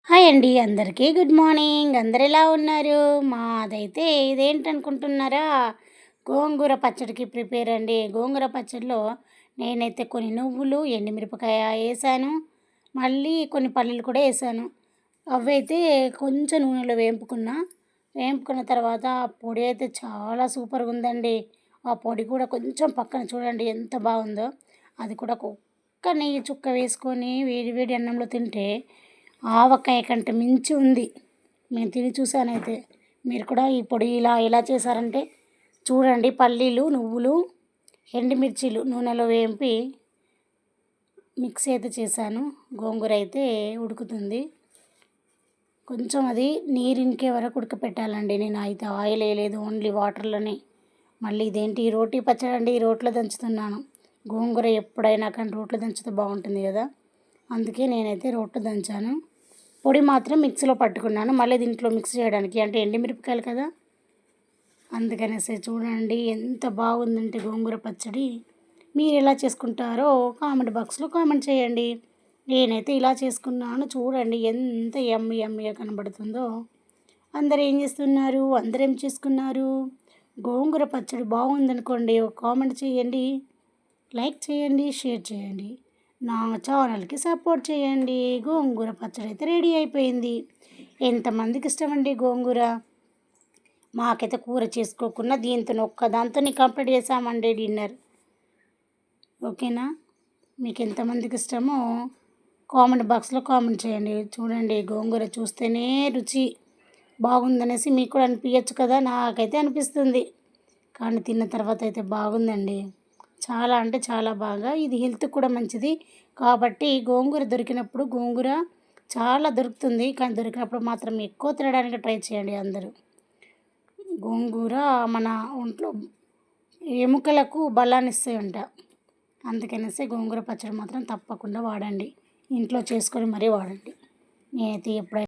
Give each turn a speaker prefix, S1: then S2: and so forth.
S1: Hi అండి, అందరికీ good morning. అందరు ఎలా ఉన్నారు? మాదైతే ఇదేంటనుకుంటున్నారా, గోంగూర పచ్చడికి ప్రిపేర్ అండి. గోంగూర పచ్చడిలో నేనైతే కొన్ని నువ్వులు, ఎండుమిరపకాయ వేసాను, మళ్ళీ కొన్ని పల్లీలు కూడా వేసాను. అవైతే కొంచెం నూనెలో వేపుకున్న తర్వాత ఆ పొడి అయితే చాలా సూపర్గా ఉందండి. ఆ పొడి కూడా కొంచెం పక్కన చూడండి ఎంత బాగుందో. అది కూడా ఒక్క నెయ్యి చుక్క వేసుకొని వేడి వేడి అన్నంలో తింటే ఆవకాయ కంటే మించి ఉంది. నేను తిని చూసానైతే. మీరు కూడా ఈ పొడి ఇలా ఎలా చేశారంటే చూడండి. పల్లీలు, నువ్వులు, ఎండుమిర్చీలు నూనెలో వేంపి మిక్సీ అయితే చేశాను. గోంగూర అయితే ఉడుకుతుంది. కొంచెం అది నీరింకే వరకు ఉడకపెట్టాలండి. నేను అయితే ఆయిల్ వేయలేదు, ఓన్లీ వాటర్లోనే. మళ్ళీ ఇదేంటి రోటీ పచ్చడి అండి, రోట్లో దంచుతున్నాను. గోంగూర ఎప్పుడైనా కానీ రోట్లో దంచితే బాగుంటుంది కదా, అందుకే నేనైతే రోట్లో దంచాను. పొడి మాత్రం మిక్సీలో పట్టుకున్నాను, మళ్ళీ దీంట్లో మిక్స్ చేయడానికి అంటే ఎండుమిరపకాయలు కదా, అందుకనేసి. చూడండి ఎంత బాగుందంటే గోంగూర పచ్చడి. మీరు ఎలా చేసుకుంటారో కామెంట్ బాక్స్లో కామెంట్ చేయండి. నేనైతే ఇలా చేసుకున్నాను. చూడండి ఎంత యమ్మీ యమ్మీగా కనబడుతుందో. అందరు ఏం చేస్తున్నారు? అందరు ఏం చేసుకున్నారు? గోంగూర పచ్చడి బాగుందనుకోండి ఒక కామెంట్ చేయండి, లైక్ చేయండి, షేర్ చేయండి, నా ఛానల్కి సపోర్ట్ చేయండి. గోంగూర పచ్చడి అయితే రెడీ అయిపోయింది. ఎంతమందికి ఇష్టమండి గోంగూర? మాకైతే కూర చేసుకోకుండా దీంతో ఒక్కదాంతో కంప్లీట్ చేసామండి డిన్నర్. ఓకేనా? మీకు ఎంతమందికి ఇష్టమో కామెంట్ బాక్స్లో కామెంట్ చేయండి. చూడండి గోంగూర చూస్తేనే రుచి బాగుందనేసి మీకు కూడా అనిపించచ్చు కదా, నాకైతే అనిపిస్తుంది. కానీ తిన్న తర్వాత అయితే బాగుందండి. చాలా అంటే చాలా బాగా. ఇది హెల్త్కి కూడా మంచిది కాబట్టి గోంగూర దొరికినప్పుడు, గోంగూర చాలా దొరుకుతుంది కానీ దొరికినప్పుడు మాత్రం ఎక్కువ తినడానికి ట్రై చేయండి అందరూ. గోంగూర మన ఒంట్లో ఎముకలకు బలాన్ని ఇస్తాయంట, అందుకనేసి గోంగూర పచ్చడి మాత్రం తప్పకుండా వాడండి. ఇంట్లో చేసుకొని మరీ వాడండి. నేనైతే ఎప్పుడైనా